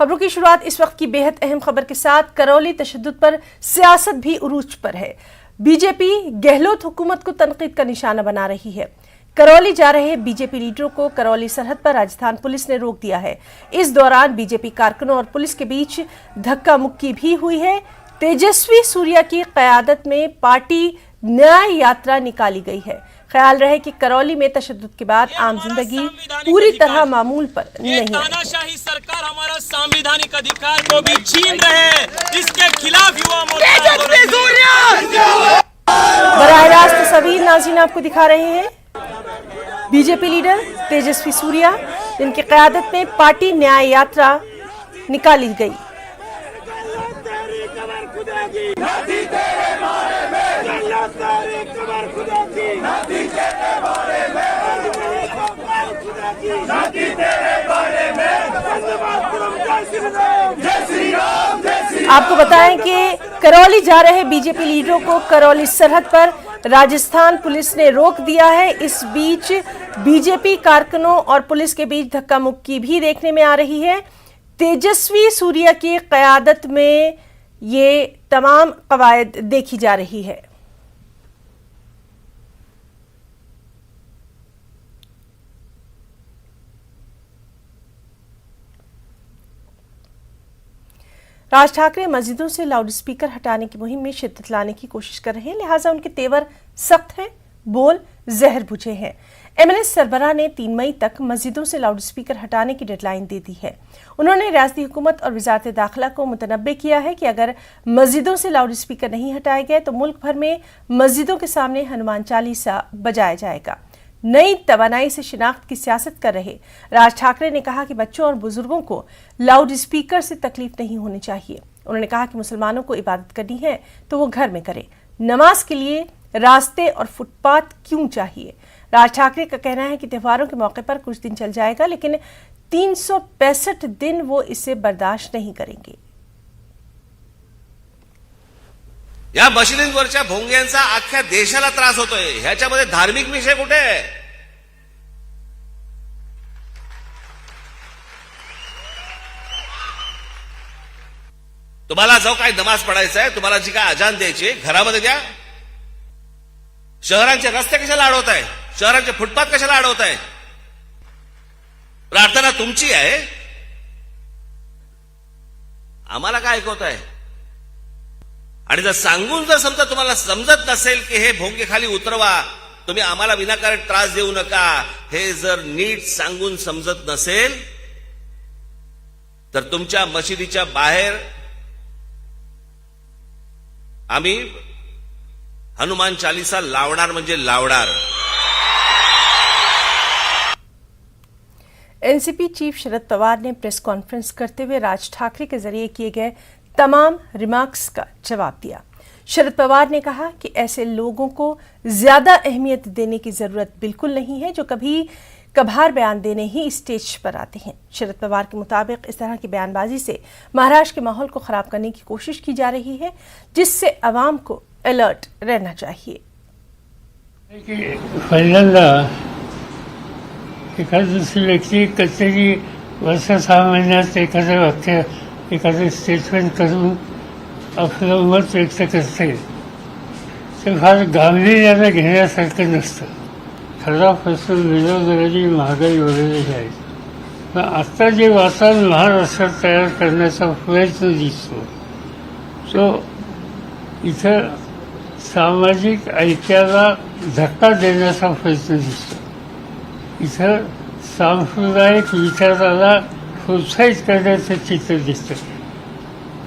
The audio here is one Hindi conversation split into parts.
खबरों की शुरुआत इस वक्त की बेहद अहम खबर के साथ। करौली तशद्दुद पर सियासत भी उरूज पर है। बीजेपी गहलोत हुकूमत को तनकीद का निशाना बना रही है। करौली जा रहे बीजेपी लीडरों को करौली सरहद पर राजस्थान पुलिस ने रोक दिया है। इस दौरान बीजेपी कारकुनों और पुलिस के बीच धक्का मुक्की भी हुई है। तेजस्वी सूर्या की क़यादत में पार्टी न्याय यात्रा निकाली गई है। ख्याल रहे कि करौली में तशद्दुद के बाद आम जिंदगी पूरी तरह मामूल पर नहीं है। तानाशाही सरकार हमारा संवैधानिक अधिकार को भी छीन रहे हैं। इसके खिलाफ युवा मोर्चा बराह रास्त तस्वीर नाज़रीन आपको दिखा रहे हैं। बीजेपी लीडर तेजस्वी सूर्या, जिनकी क़यादत में पार्टी न्याय यात्रा निकाली गई। आपको बताएं कि करौली जा रहे बीजेपी लीडरों को करौली सरहद पर राजस्थान पुलिस ने रोक दिया है। इस बीच बीजेपी कारकुनों और पुलिस के बीच धक्का मुक्की भी देखने में आ रही है। तेजस्वी सूर्या की क़यादत में ये तमाम कवायद देखी जा रही है। राज ठाकरे मस्जिदों से लाउडस्पीकर हटाने की मुहिम में शिद्दत लाने की कोशिश कर रहे हैं, लिहाजा उनके तेवर सख्त हैं, बोल जहर बुझे हैं। एमएनएस सरबराह ने 3 मई तक मस्जिदों से लाउडस्पीकर हटाने की डेडलाइन दे दी है। उन्होंने रियासती हुकूमत और वजारत दाखिला को मुतनब्बे किया है कि अगर मस्जिदों से लाउडस्पीकर नहीं हटाए गए तो मुल्क भर में मस्जिदों के सामने हनुमान चालीसा बजाया जाएगा। नई तवानाई से शिनाख्त की सियासत कर रहे राज ठाकरे ने कहा कि बच्चों और बुजुर्गों को लाउड स्पीकर से तकलीफ नहीं होनी चाहिए। उन्होंने कहा कि मुसलमानों को इबादत करनी है तो वो घर में करे, नमाज के लिए रास्ते और फुटपाथ क्यों चाहिए। राज ठाकरे का कहना है कि त्योहारों के मौके पर कुछ दिन चल जाएगा, लेकिन 365 दिन वो इसे बर्दाश्त नहीं करेंगे। या मशिदींवरच्या भोंग्यांचा अख्ख्या देशाला त्रास होतोय, ह्याच्यामध्ये धार्मिक विषय कुठे आहे? तुम्हाला जो काही नमाज पडायचा आहे, तुम्हाला जी काय अजान द्यायची घरामध्ये द्या। शहरांचे रस्ते कशाला अडवताय? शहरांचे फुटपाथ कशाला अडवताय? प्रार्थना तुमची आहे, आम्हाला काय ऐकवताय? आणि जर सांगून जर समजा तुम्हाला समजत नसेल की हे भोंगे खाली उतरवा, तुम्ही आम्हाला विनाकारण त्रास देऊ नका, हे जर नीट सांगून समजत नसेल तर तुमच्या मशिदीच्या बाहेर आम्ही हनुमान चालीसा लावणार म्हणजे लावणार। एनसीपी चीफ शरद पवार ने प्रेस कॉन्फ्रेंस करते हुए राज ठाकरे के जरिए किए गए तमाम रिमार्क्स का जवाब दिया। शरद पवार ने कहा कि ऐसे लोगों को ज्यादा अहमियत देने की जरूरत बिल्कुल नहीं है जो कभी कभार बयान देने ही स्टेज पर आते हैं। शरद पवार के मुताबिक इस तरह की बयानबाजी से महाराष्ट्र के माहौल को खराब करने की कोशिश की जा रही है, जिससे अवाम को अलर्ट रहना चाहिए। पहिल्यांदा एखादी दुसरी व्यक्ती कधीतरी वर्ष 6 महिन्यात एखादं वाक्य एखादं स्टेटमेंट करून आपलं मत व्यक्त करते ते फार गांभीर्याने घेण्यासारखं नसतं। खरा प्रश्न विरोधकांची महागाई वगैरे आहे, पण आता जे वातावरण महाराष्ट्रात तयार करण्याचा प्रयत्न दिसतो तो इथं सामाजिक ऐक्याला धक्का देण्याचा प्रयत्न दिसतो। इथं सांप्रदायिक विचाराला प्रोत्साहित करण्याचं चित्र दिसतं।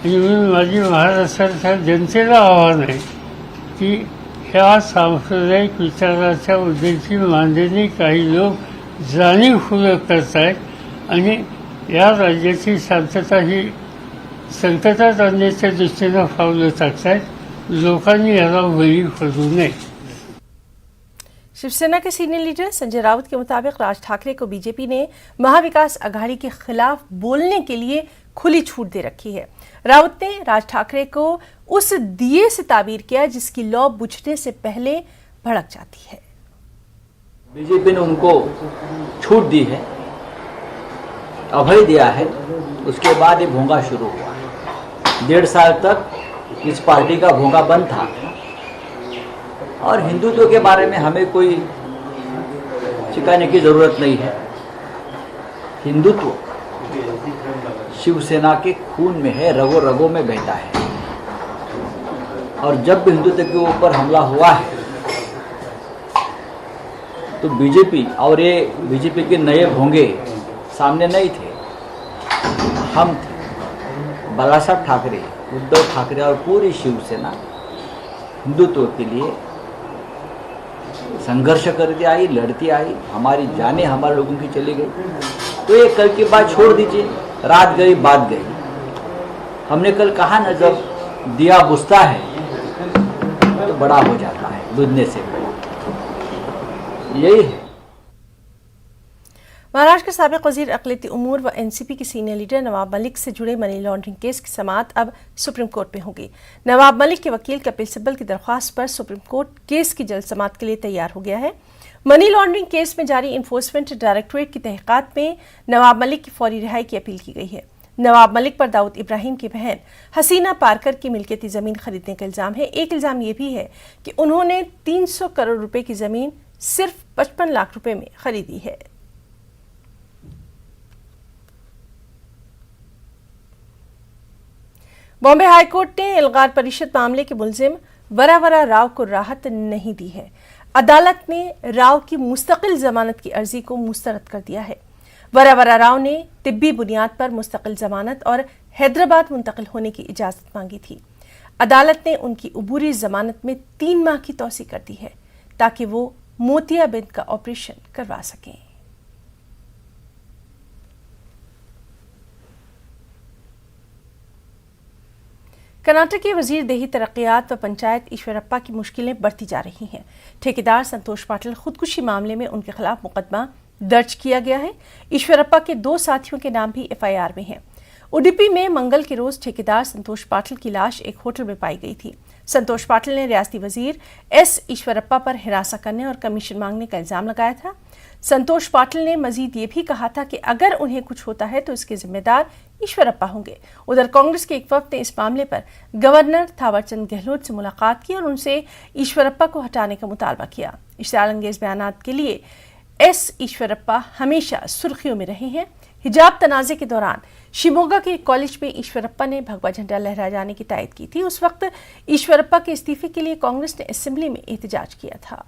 आणि म्हणून माझी महाराष्ट्राच्या जनतेला आव्हान आहे की ह्या सांप्रदायिक विचाराच्या मुद्द्याची मांडणी काही लोक जाणीवपूर्वक करतायत आणि या राज्याची शांतता ही संकटात आणण्याच्या दृष्टीनं पावलं टाकतायत। लोकांनी याला बळी पडू नये। शिवसेना के सीनियर लीडर संजय राउत के मुताबिक राज ठाकरे को बीजेपी ने महाविकास अघाड़ी के खिलाफ बोलने के लिए खुली छूट दे रखी है। राउत ने राज ठाकरे को उस दिए से ताबीर किया जिसकी लौ बुझने से पहले भड़क जाती है। बीजेपी ने उनको छूट दी है अभय दिया है, उसके बाद ये भोंगा शुरू हुआ। 1.5 साल तक इस पार्टी का भोंगा बंद था और हिंदुत्व के बारे में हमें कोई सिखाने की ज़रूरत नहीं है। हिंदुत्व शिवसेना के खून में है, रगों रगों में बहता है। और जब भी हिंदुत्व के ऊपर हमला हुआ है तो बीजेपी और ये बीजेपी के नए भोंगे सामने नहीं थे, हम थे। बालासाहेब ठाकरे, उद्धव ठाकरे और पूरी शिवसेना हिंदुत्व के लिए संघर्ष करती आई, लड़ती आई। हमारी जानें हमारे लोगों की चली गई। तो ये कल की बात छोड़ दीजिए, रात गई बात गई। हमने कल कहा ना, जब दिया बुझता है तो बड़ा हो जाता है बुझने से। यही है। महाराष्ट्र के साबिक वजीर अक़लियती उमूर व एनसीपी के सीनियर लीडर नवाब मलिक से जुड़े मनी लॉन्ड्रिंग केस की समाअत अब सुप्रीम कोर्ट में होगी। नवाब मलिक के वकील कपिल सिब्बल की दरख्वास्त पर सुप्रीम कोर्ट केस की जल्द समाअत के लिए तैयार हो गया है। मनी लॉन्ड्रिंग केस में जारी इन्फोर्समेंट डायरेक्टोरेट की तहकीकात में नवाब मलिक की फौरी रिहाई की अपील की गई है। नवाब मलिक पर दाऊद इब्राहिम की बहन हसीना पारकर की मिल्कियती ज़मीन खरीदने का इल्ज़ाम है। एक इल्ज़ाम यह भी है कि उन्होंने 300 करोड़ रुपए की ज़मीन सिर्फ 55 लाख रुपए में खरीदी है। बॉम्बे हाईकोर्ट ने एल्गार परिषद मामले के मुलजिम वरावरा राव को राहत नहीं दी है। अदालत ने राव की मुस्तकिल जमानत की अर्जी को मुस्तरद कर दिया है। वरावरा राव ने तिब्बी बुनियाद पर मुस्तकिल जमानत और हैदराबाद मुंतकिल होने की इजाजत मांगी थी। अदालत ने उनकी अबूरी जमानत में 3 माह की तौसी कर दी है ताकि वो मोतियाबिंद का ऑपरेशन करवा सकें। कर्नाटक के वजीर देही तरक्कियात व पंचायत ईश्वरप्पा की मुश्किलें बढ़ती जा रही हैं। ठेकेदार संतोष पाटिल खुदकुशी मामले में उनके खिलाफ मुकदमा दर्ज किया गया है। ईश्वरप्पा के 2 साथियों के नाम भी एफआईआर में हैं। उडुपी में मंगल के रोज ठेकेदार संतोष पाटिल की लाश एक होटल में पाई गई थी। संतोष पाटिल ने रियासती वजीर एस ईश्वरप्पा पर हिरासत करने और कमीशन मांगने का इल्जाम लगाया था। संतोष पाटिल ने मजीद ये भी कहा था कि अगर उन्हें कुछ होता है तो इसके जिम्मेदार ईश्वरप्पा होंगे। उधर कांग्रेस के एक वफ्द ने इस मामले पर गवर्नर थावरचंद गहलोत से मुलाकात की और उनसे ईश्वरप्पा को हटाने का मुतालबा किया। इश्तियाल अंगेज बयानात के लिए एस ईश्वरप्पा हमेशा सुर्खियों में रहे हैं। हिजाब तनाज़े के दौरान शिमोगा के कॉलेज में ईश्वरप्पा ने भगवा झंडा लहराए जाने की तायद की थी। उस वक्त ईश्वरप्पा के इस्तीफे के लिए कांग्रेस ने असेंबली में एहतजाज किया था।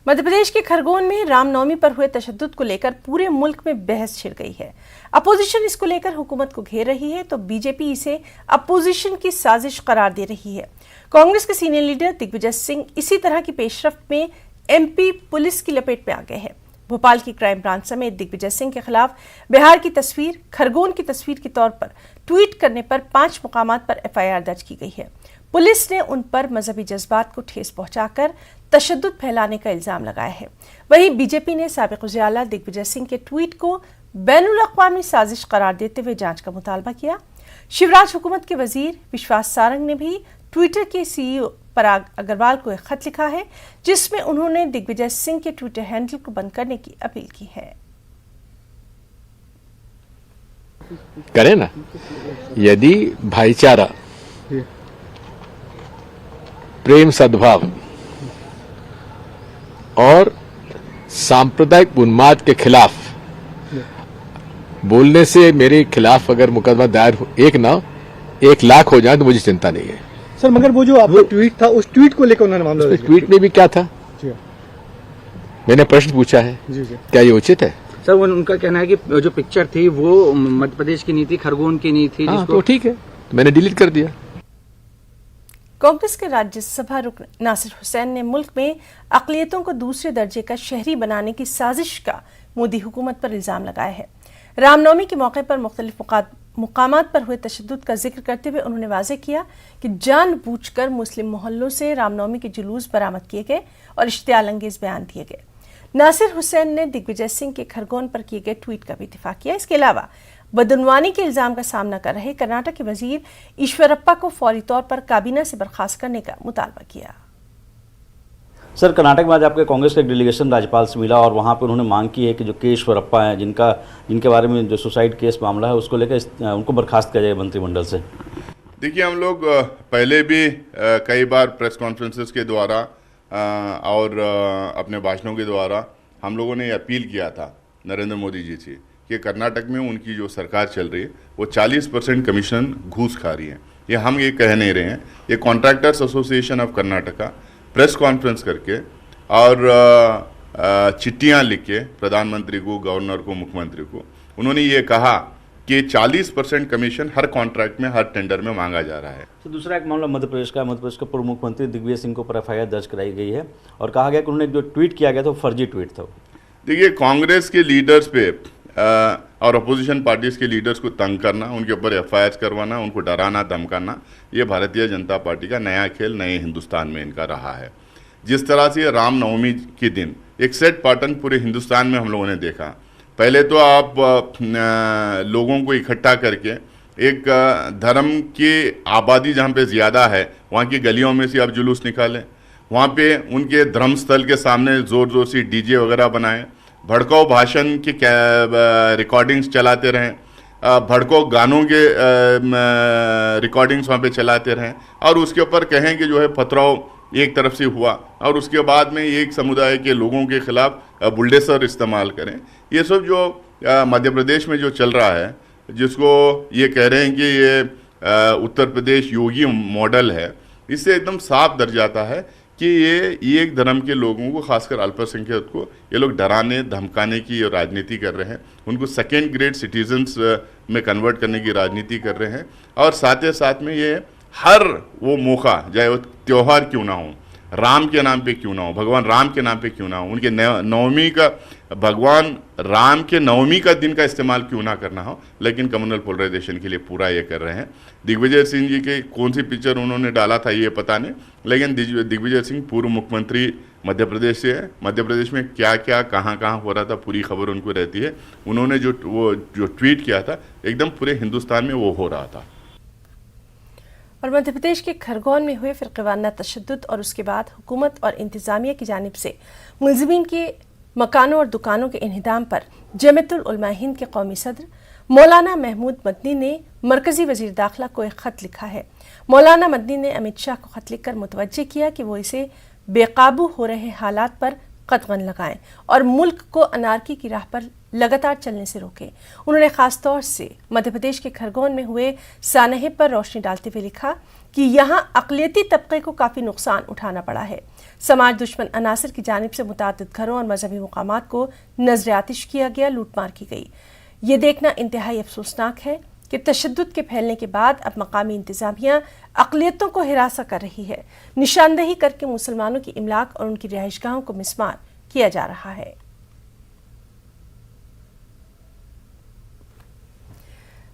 मध्य प्रदेश के खरगोन में रामनवमी पर हुए तशद्दुद को लेकर पूरे मुल्क में बहस छिड़ गई है। अपोजिशन इसको लेकर हुकूमत को घेर रही है तो बीजेपी इसे अपोजिशन की साजिश करार दे रही है। कांग्रेस के सीनियर लीडर दिग्विजय सिंह इसी तरह की पेशरफ्त में एमपी पुलिस की लपेट में आ गए हैं। भोपाल की क्राइम ब्रांच समेत दिग्विजय सिंह के खिलाफ बिहार की तस्वीर, खरगोन की तस्वीर के तौर पर ट्वीट करने पर 5 मुकामात पर एफआईआर दर्ज की गई है। पुलिस ने उन पर मजहबी जज्बात को ठेस पहुंचाकर तशद्दुद फैलाने का इल्जाम लगाया है। वहीं बीजेपी ने साबिक वज़ीर आला दिग्विजय सिंह के ट्वीट को बैनुल अक़वामी साजिश करार देते हुए जांच का मुतालबा किया। शिवराज हुकूमत के वजीर विश्वास सारंग ने भी ट्विटर के सीईओ पराग अग्रवाल को एक खत लिखा है जिसमें उन्होंने दिग्विजय सिंह के ट्विटर हैंडल को बंद करने की अपील की है। करें ना, यदि भाईचारा, प्रेम, सद्भाव और सांप्रदायिक उन्माद के खिलाफ बोलने से मेरे खिलाफ अगर मुकदमा दायर 1 लाख हो जाए तो मुझे चिंता नहीं है। सर मगर वो जो आपका ट्वीट था, उस ट्वीट को लेकर उन्होंने मामला उस ट्वीट में भी क्या था? मैंने प्रश्न पूछा है, क्या ये उचित है? सर उनका कहना है कि जो पिक्चर थी वो मध्य प्रदेश की नहीं थी, खरगोन की नहीं थी। तो ठीक है, मैंने डिलीट कर दिया। कांग्रेस के राज्यसभा रुकन नासिर हुसैन ने मुल्क में अक़लियतों को दूसरे दर्जे का शहरी बनाने की साजिश का मोदी हुकूमत पर इल्जाम लगाया है। रामनवमी के मौके पर मुख्तलिफ मुकामात पर हुए तशद्दुद का जिक्र करते हुए उन्होंने वाज़ेह किया कि जानबूझकर मुस्लिम मोहल्लों से रामनवमी के जुलूस बरामद किए गए और इश्तियाल अंगेज बयान दिए गए। नासिर हुसैन ने दिग्विजय सिंह के खरगोन पर किए गए ट्वीट का भी दिफा किया। इसके अलावा बदनवानी के इल्जाम का सामना कर रहे कर्नाटक के वजीर ईश्वरप्पा को फौरी तौर पर काबीना से बर्खास्त करने का मुतालबा किया। सर, कर्नाटक में आज आपके कांग्रेस का एक डेलीगेशन राज्यपाल से मिला और वहाँ पर उन्होंने मांग की है कि जो के ईश्वरप्पा हैं, जिनके बारे में जो सुसाइड केस मामला है उसको लेकर उनको बर्खास्त किया जाए मंत्रिमंडल से। देखिए, हम लोग पहले भी कई बार प्रेस कॉन्फ्रेंसेस के द्वारा और अपने भाषणों के द्वारा हम लोगों ने अपील किया था नरेंद्र मोदी जी से कि कर्नाटक में उनकी जो सरकार चल रही है वो 40% कमीशन घूस खा रही है। ये हम ये कह नहीं रहे हैं, ये contractors association of Karnataka press conference करके और चिट्ठियाँ लिख के प्रधानमंत्री को, गवर्नर को, मुख्यमंत्री को उन्होंने ये कहा कि 40% कमीशन हर कॉन्ट्रैक्ट में, हर टेंडर में मांगा जा रहा है। तो दूसरा एक मामला मध्य प्रदेश का पूर्व मुख्यमंत्री दिग्विजय सिंह को पर FIR दर्ज कराई गई है और कहा गया कि उन्होंने जो ट्वीट किया गया था वो फर्जी ट्वीट था। देखिए, कांग्रेस के लीडर्स पे और अपोजिशन पार्टीज के लीडर्स को तंग करना, उनके ऊपर FIR करवाना, उनको डराना धमकाना, ये भारतीय जनता पार्टी का नया खेल नए हिंदुस्तान में इनका रहा है। जिस तरह से रामनवमी के दिन एक सेट पैटर्न पूरे हिंदुस्तान में हम लोगों ने देखा। पहले तो आप लोगों को इकट्ठा करके एक धर्म की आबादी जहाँ पे ज़्यादा है वहाँ की गलियों में से आप जुलूस निकालें, वहाँ पे उनके धर्मस्थल के सामने ज़ोर ज़ोर से DJ वगैरह बनाएं, भड़काऊ भाषण की रिकॉर्डिंग्स चलाते रहें, भड़काऊ गानों के रिकॉर्डिंग्स वहाँ पे चलाते रहें और उसके ऊपर कहें कि जो है पथराव एक तरफ से हुआ और उसके बाद में एक समुदाय के लोगों के खिलाफ बुलडोजर इस्तेमाल करें। ये सब जो मध्य प्रदेश में जो चल रहा है, जिसको ये कह रहे हैं कि ये उत्तर प्रदेश योगी मॉडल है, इससे एकदम साफ दर्ज जाता है कि ये एक धर्म के लोगों को, खासकर अल्पसंख्यक को, ये लोग डराने धमकाने की राजनीति कर रहे हैं, उनको सेकेंड ग्रेड सिटीजन्स में कन्वर्ट करने की राजनीति कर रहे हैं और साथ ही साथ में ये हर वो मौका, चाहे वो त्यौहार क्यों ना हो, राम के नाम पे क्यों ना हो, भगवान राम के नाम पे क्यों ना हो, उनके नवमी का, भगवान राम के नवमी का दिन का इस्तेमाल क्यों ना करना हो, लेकिन कम्युनल पोलराइजेशन के लिए पूरा ये कर रहे हैं। दिग्विजय सिंह जी के कौन सी पिक्चर उन्होंने डाला था ये पता नहीं, लेकिन दिग्विजय सिंह पूर्व मुख्यमंत्री मध्य प्रदेश से है। मध्य प्रदेश में क्या क्या कहाँ कहाँ हो रहा था पूरी खबर उनको रहती है। उन्होंने जो ट्वीट किया था एकदम पूरे हिंदुस्तान में वो हो रहा था। और मध्य प्रदेश के खरगोन में हुए फिरक़ावाराना तशद्दुद और उसके बाद हुकूमत और इंतजामिया की जानिब से मुलज़िमीन के मकानों और दुकानों के इन्हिदाम पर जमीयतुल उलमा हिंद के कौमी सदर मौलाना महमूद मदनी ने मरकज़ी वज़ीर दाखिला को एक ख़त लिखा है। मौलाना मदनी ने अमित शाह को ख़त लिखकर मुतवज्जे किया कि वो इसे बेकाबू हो रहे हालात पर कदगन लगाएं और मुल्क को अनारकी की राह पर लगातार चलने से रोकें। उन्होंने खास तौर से मध्य प्रदेश के खरगोन में हुए सानहे पर रोशनी डालते हुए लिखा कि यहाँ अक़लियती तबके को काफ़ी नुकसान उठाना पड़ा है। समाज दुश्मन अनासर की जानिब से मुतादिद घरों और मजहबी मुकामात को नजर आतिश किया गया, लूटमार की गई। ये देखना इंतहाई अफसोसनाक है कि तशद्दुद के फैलने के बाद अब मकामी इंतजामिया अक़लियतों को हिरासा कर रही है, निशानदेही करके मुसलमानों की इमलाक और उनकी रिहाइशगाहों को मिसमार किया जा रहा है।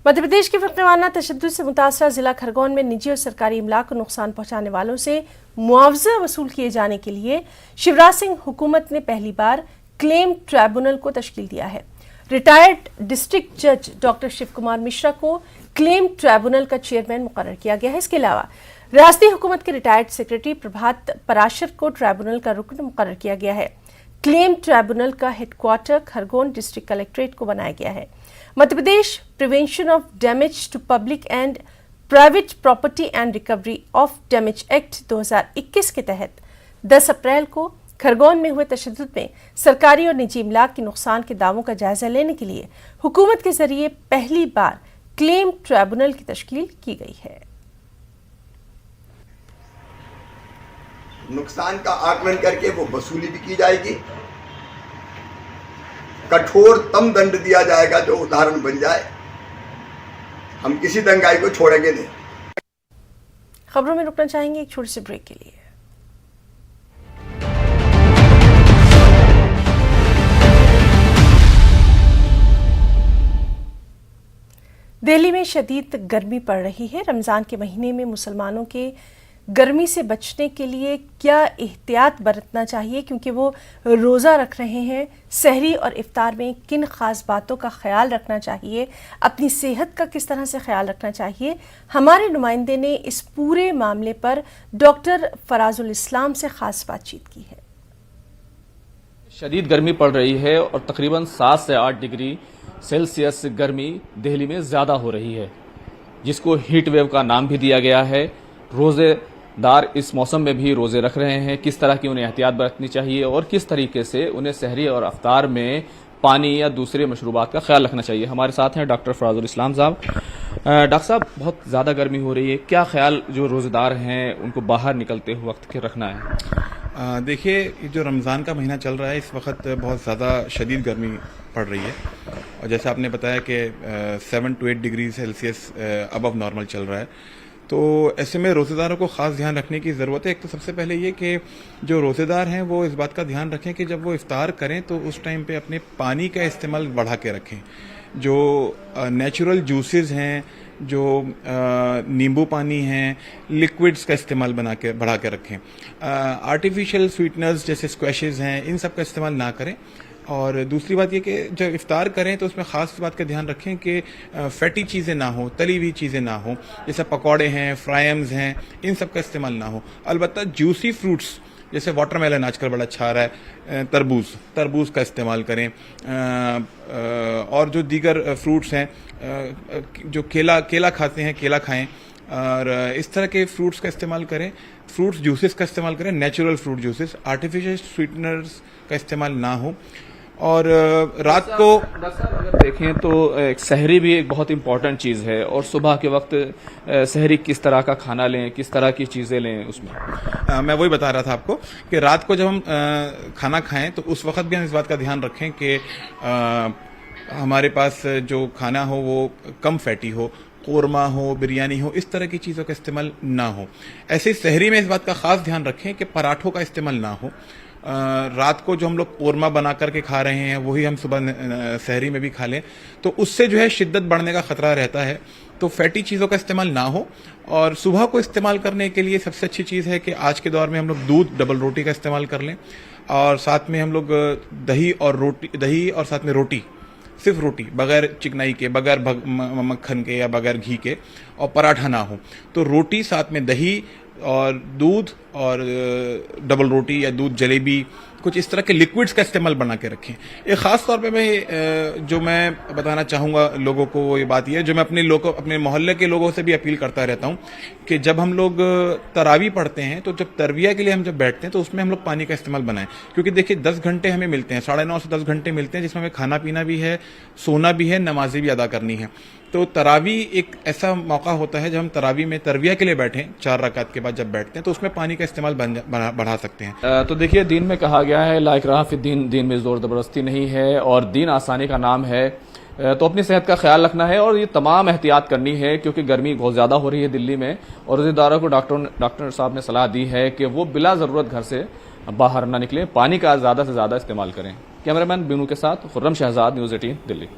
मध्य प्रदेश के फिरक़ावाराना तशद्दुद से मुतासरा जिला खरगोन में निजी और सरकारी इमलाक को नुकसान पहुंचाने वालों से मुआवजा वसूल किए जाने के लिए शिवराज सिंह हुकूमत ने पहली बार क्लेम ट्राइब्यूनल को तश्कील दिया है। रिटायर्ड डिस्ट्रिक्ट जज डॉक्टर शिव कुमार मिश्रा को क्लेम ट्राइब्यूनल का चेयरमैन मुकर्रर किया गया है। इसके अलावा रियासती हुकूमत के रिटायर्ड सेक्रेटरी प्रभात पराशर को ट्राइब्यूनल का रुकन मुकर्रर किया गया है। क्लेम ट्राइब्यूनल का हेडक्वार्टर खरगोन डिस्ट्रिक्ट कलेक्ट्रेट को बनाया गया है। Madhya Pradesh prevention of damage to public and private property and recovery of damage act 2021 के तहत 10 अप्रैल को खरगोन में हुए तशद्दुद में सरकारी और निजी इमलाक के नुकसान के दावों का जायजा लेने के लिए हुकूमत के जरिए पहली बार क्लेम ट्राइब्यूनल की तश्कील की गई है। नुकसान का आकलन करके वो वसूली भी की जाएगी। कठोरतम दंड दिया जाएगा जो उदाहरण बन जाए। हम किसी दंगाई को छोड़ेंगे नहीं। खबरों में रुकना चाहेंगे एक छोटे से ब्रेक के लिए। दिल्ली में शदीद गर्मी पड़ रही है। रमज़ान के महीने में मुसलमानों के गर्मी से बचने के लिए क्या एहतियात बरतना चाहिए, क्योंकि वो रोज़ा रख रहे हैं। सहरी और इफ्तार में किन ख़ास बातों का ख्याल रखना चाहिए, अपनी सेहत का किस तरह से ख्याल रखना चाहिए। हमारे नुमाइंदे ने इस पूरे मामले पर डॉक्टर फराजुल इस्लाम से ख़ास बातचीत की है। शदीद गर्मी पड़ रही है और तकरीबन 7 से 8 डिग्री सेल्सियस गर्मी दिल्ली में ज़्यादा हो रही है, जिसको हीट वेव का नाम भी दिया गया है। रोज़ेदार इस मौसम में भी रोज़े रख रहे हैं। किस तरह की उन्हें एहतियात बरतनी चाहिए और किस तरीके से उन्हें सहरी और अफ्तार में पानी या दूसरे मशरूबात का ख्याल रखना चाहिए। हमारे साथ हैं डॉक्टर फराजुल इस्लाम साहब। डॉक्टर साहब, बहुत ज़्यादा गर्मी हो रही है, क्या ख्याल जो रोज़ेदार हैं उनको बाहर निकलते हुए वक्त के रखना है? देखिए, जो रमज़ान का महीना चल रहा है इस वक्त बहुत ज़्यादा शदीद गर्मी पड़ रही है और जैसे आपने बताया कि 7 to 8 degree Celsius above normal चल रहा है, तो ऐसे में रोज़ेदारों को ख़ास ध्यान रखने की ज़रूरत है। एक तो सबसे पहले ये कि जो रोज़ेदार हैं वो इस बात का ध्यान रखें कि जब वो इफ्तार करें तो उस टाइम पे अपने पानी का इस्तेमाल बढ़ा के रखें। जो नेचुरल जूसेस हैं, जो नींबू पानी हैं, लिक्विड्स का इस्तेमाल बढ़ा के रखें। आर्टिफिशियल स्वीटनर्स जैसे स्क्वैशेस हैं, इन सब का इस्तेमाल ना करें। और दूसरी बात ये कि जब इफ्तार करें तो उसमें ख़ास बात का ध्यान रखें कि फैटी चीज़ें ना हो, तली हुई चीज़ें ना हो, जैसे पकौड़े हैं, फ्राइम्स हैं, इन सब का इस्तेमाल ना हो। अलबत्ता जूसी फ्रूट्स जैसे वाटरमेलन आजकल बड़ा अच्छा आ रहा है, तरबूज का इस्तेमाल करें। और जो दीगर फ्रूट्स हैं, जो केला खाते हैं, केला खाएं और इस तरह के फ्रूट्स का इस्तेमाल करें। फ्रूट्स जूसेस का इस्तेमाल करें, natural fruit juices, artificial sweeteners का इस्तेमाल ना हो। और रात को अगर देखें तो एक सहरी भी एक बहुत इंपॉर्टेंट चीज़ है और सुबह के वक्त सहरी किस तरह का खाना लें, किस तरह की चीज़ें लें उसमें मैं वही बता रहा था आपको कि रात को जब हम खाना खाएं तो उस वक्त भी हम इस बात का ध्यान रखें कि हमारे पास जो खाना हो वो कम फैटी हो, कोरमा हो, बिरयानी हो, इस तरह की चीज़ों का इस्तेमाल ना हो। ऐसे सहरी में इस बात का ख़ास ध्यान रखें कि पराठों का इस्तेमाल ना हो। रात को जो हम लोग कोरमा बना करके खा रहे हैं वही हम सुबह सहरी में भी खा लें तो उससे जो है शिद्दत बढ़ने का खतरा रहता है। तो फैटी चीज़ों का इस्तेमाल ना हो। और सुबह को इस्तेमाल करने के लिए सबसे अच्छी चीज़ है कि आज के दौर में हम लोग दूध डबल रोटी का इस्तेमाल कर लें और साथ में हम लोग दही और साथ में रोटी, सिर्फ रोटी, बगैर चिकनाई के, बगैर मक्खन के या बगैर घी के, और पराठा ना हो। तो रोटी साथ में दही और दूध और डबल रोटी या दूध जलेबी, कुछ इस तरह के लिक्विड्स का इस्तेमाल बना के रखें। एक ख़ास तौर पे मैं बताना चाहूँगा लोगों को ये बात ये, जो मैं अपने मोहल्ले के लोगों से भी अपील करता रहता हूँ कि जब हम लोग तरावी पढ़ते हैं तो जब तरविया के लिए हम जब बैठते हैं तो उसमें हम लोग पानी का इस्तेमाल बनाएं। क्योंकि देखिए 10 घंटे हमें मिलते हैं, 9.5 से 10 घंटे मिलते हैं जिसमें हमें खाना पीना भी है, सोना भी है, नमाजें भी अदा करनी है। तो तरावी एक ऐसा मौका होता है जब हम तरावी में तरविया के लिए बैठें, 4 रकात के बाद जब बैठते हैं तो उसमें पानी का इस्तेमाल बढ़ा सकते हैं। तो देखिए, दीन में कहा गया है ला इकराह फिद्दीन, दीन में जोर ज़बरदस्ती नहीं है और दीन आसानी का नाम है। तो अपनी सेहत का ख्याल रखना है और ये तमाम एहतियात करनी है क्योंकि गर्मी बहुत ज़्यादा हो रही है दिल्ली में और रोज़ेदारों को डॉक्टर साहब ने सलाह दी है कि वो बिला ज़रूरत घर से बाहर ना निकलें, पानी का ज़्यादा से ज़्यादा इस्तेमाल करें। कैमरामैन बिनू के साथ खुर्रम शहजाद, न्यूज़ 18 दिल्ली।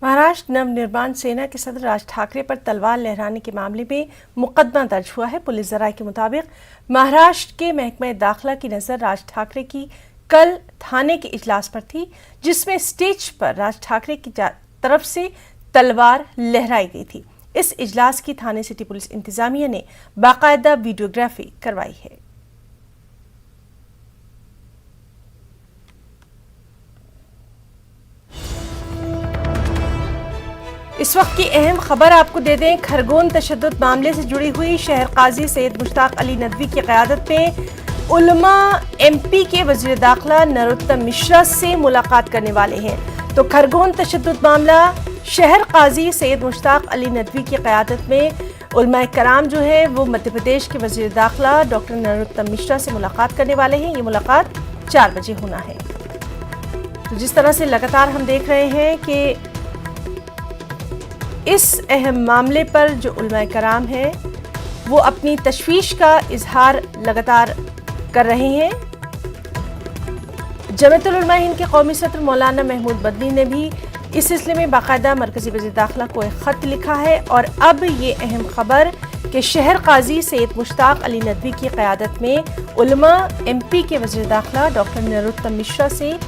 महाराष्ट्र नवनिर्माण सेना के सदर राज ठाकरे पर तलवार लहराने के मामले में मुकदमा दर्ज हुआ है। पुलिस जराये के मुताबिक महाराष्ट्र के महकमा दाखिला की नजर राज ठाकरे की कल थाने के इजलास पर थी, जिसमें स्टेज पर राज ठाकरे की तरफ से तलवार लहराई गई थी। इस इजलास की थाने सिटी पुलिस इंतजामिया ने बाकायदा वीडियोग्राफी करवाई है। इस वक्त की अहम खबर आपको दे दें, खरगोन तशद्दुद मामले से जुड़ी हुई शहर काजी सैयद मुश्ताक अली नदवी की क़यादत में उलमा MP के वज़ीर दाखिला नरोत्तम मिश्रा से मुलाकात करने वाले हैं। तो खरगोन तशद्दुद मामला, शहर काजी सैयद मुश्ताक अली नदवी की क़यादत में उलमा कराम जो है वो मध्य प्रदेश के वज़ीर दाखिला डॉक्टर नरोत्तम मिश्रा से मुलाकात करने वाले हैं। ये मुलाकात 4 बजे होना है। तो जिस तरह से लगातार हम देख रहे हैं कि इस अहम मामले पर जो उलमा कराम हैं वो अपनी तशवीश का इजहार लगातार कर रहे हैं। जमीयतुल उलमा हिंद के कौमी सदर मौलाना महमूद बदनी ने भी इस सिलसिले में बाकायदा मरकजी वज़ीर दाखिला को एक खत लिखा है और अब ये अहम खबर कि शहर काजी सैयद मुश्ताक अली नदवी की क़यादत में उलमा MP के वज़ीर दाखिला डॉक्टर नरोत्तम मिश्रा से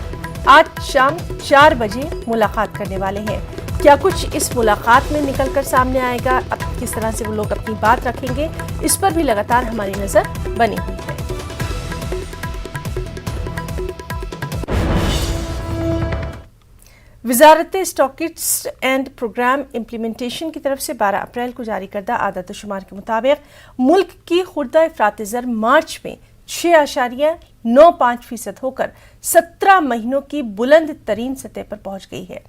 आज शाम 4 बजे मुलाकात करने वाले हैं। क्या कुछ इस मुलाकात में निकलकर सामने आएगा, अब किस तरह से वो लोग अपनी बात रखेंगे, इस पर भी लगातार हमारी नजर बनी हुई है। वजारत स्टॉकिस्ट एंड प्रोग्राम इम्प्लीमेंटेशन की तरफ से 12 अप्रैल को जारी करदा आदत शुमार के मुताबिक मुल्क की खुर्दा अफरात ज़र मार्च में 6.95% होकर 17 महीनों की बुलंद तरीन सतह पर पहुंच गई है।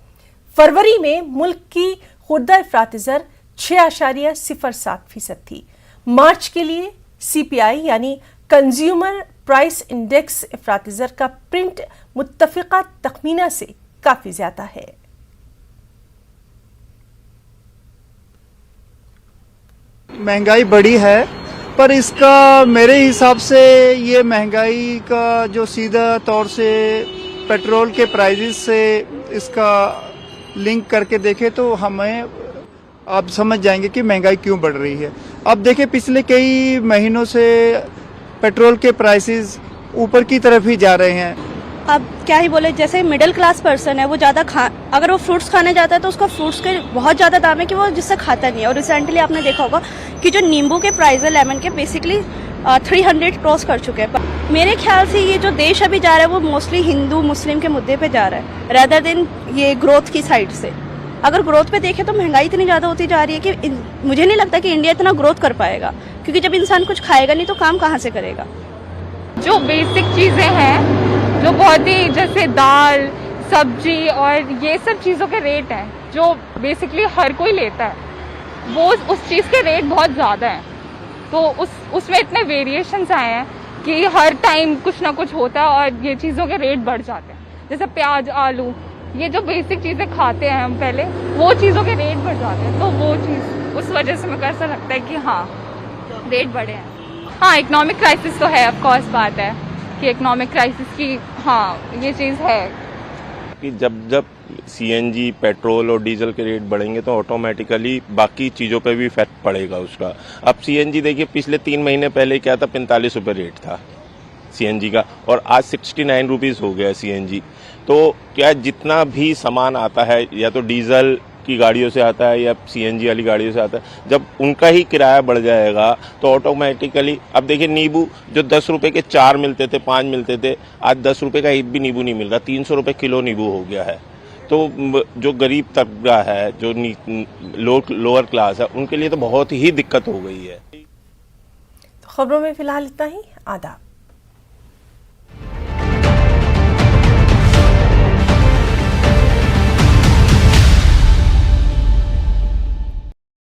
फरवरी में मुल्क की खुर्दा अफरात ज़र 6.07% थी। मार्च के लिए CPI यानी कंज्यूमर प्राइस इंडेक्स अफरात ज़र का प्रिंट मुत्तफिका तखमीना से काफी ज्यादा है। महंगाई बढ़ी है, पर इसका मेरे हिसाब से ये महंगाई का जो सीधा तौर से पेट्रोल के प्राइसेस से इसका लिंक करके देखें तो हमें आप समझ जाएंगे कि महंगाई क्यों बढ़ रही है। अब देखें पिछले कई महीनों से पेट्रोल के प्राइसेस ऊपर की तरफ ही जा रहे हैं। अब क्या ही बोले, जैसे मिडिल क्लास पर्सन है वो ज़्यादा अगर वो फ्रूट्स खाने जाता है तो उसका फ्रूट्स के बहुत ज़्यादा दाम है कि वो जिससे खाता नहीं है। और रिसेंटली आपने देखा होगा कि जो नींबू के प्राइस है लेमन के बेसिकली 300 क्रॉस कर चुके हैं। मेरे ख्याल से ये जो देश अभी जा रहा है वो मोस्टली हिंदू मुस्लिम के मुद्दे पे जा रहा है रादर देन ये ग्रोथ की साइड से। अगर ग्रोथ पे देखें तो महंगाई इतनी ज़्यादा होती जा रही है कि मुझे नहीं लगता कि इंडिया इतना ग्रोथ कर पाएगा, क्योंकि जब इंसान कुछ खाएगा नहीं तो काम कहाँ से करेगा। जो बेसिक चीज़ें हैं जो बहुत ही जैसे दाल सब्जी और ये सब चीज़ों के रेट हैं जो बेसिकली हर कोई लेता है, वो उस चीज़ के रेट बहुत ज़्यादा हैं। तो उसमें इतने वेरिएशंस आए हैं कि हर टाइम कुछ ना कुछ होता है और ये चीज़ों के रेट बढ़ जाते हैं। जैसे प्याज आलू ये जो बेसिक चीज़ें खाते हैं हम पहले, वो चीज़ों के रेट बढ़ जाते हैं। तो वो चीज़ उस वजह से मेरे को ऐसा लगता है कि हाँ रेट बढ़े हैं। हाँ इकोनॉमिक क्राइसिस तो है, ऑफ कोर्स बात है कि इकोनॉमिक क्राइसिस की हाँ ये चीज़ है कि जब CNG पेट्रोल और डीजल के रेट बढ़ेंगे तो ऑटोमेटिकली बाकी चीज़ों पे भी इफेक्ट पड़ेगा उसका। अब CNG देखिए पिछले 3 महीने पहले क्या था, 45 रुपये रेट था CNG का और आज 69 रुपीज़ हो गया CNG। तो क्या जितना भी सामान आता है या तो डीजल की गाड़ियों से आता है या CNG वाली गाड़ियों से आता है, जब उनका ही किराया बढ़ जाएगा तो ऑटोमेटिकली अब देखिए नींबू जो 10 रुपए के 4 मिलते थे 5 मिलते थे, आज 10 रुपए का एक भी नींबू नहीं मिल रहा, 300 रुपए किलो नींबू हो गया है। तो जो गरीब तबका है जो लोअर क्लास है उनके लिए तो बहुत ही दिक्कत हो गई है। तो खबरों में फिलहाल इतना ही। आदाब।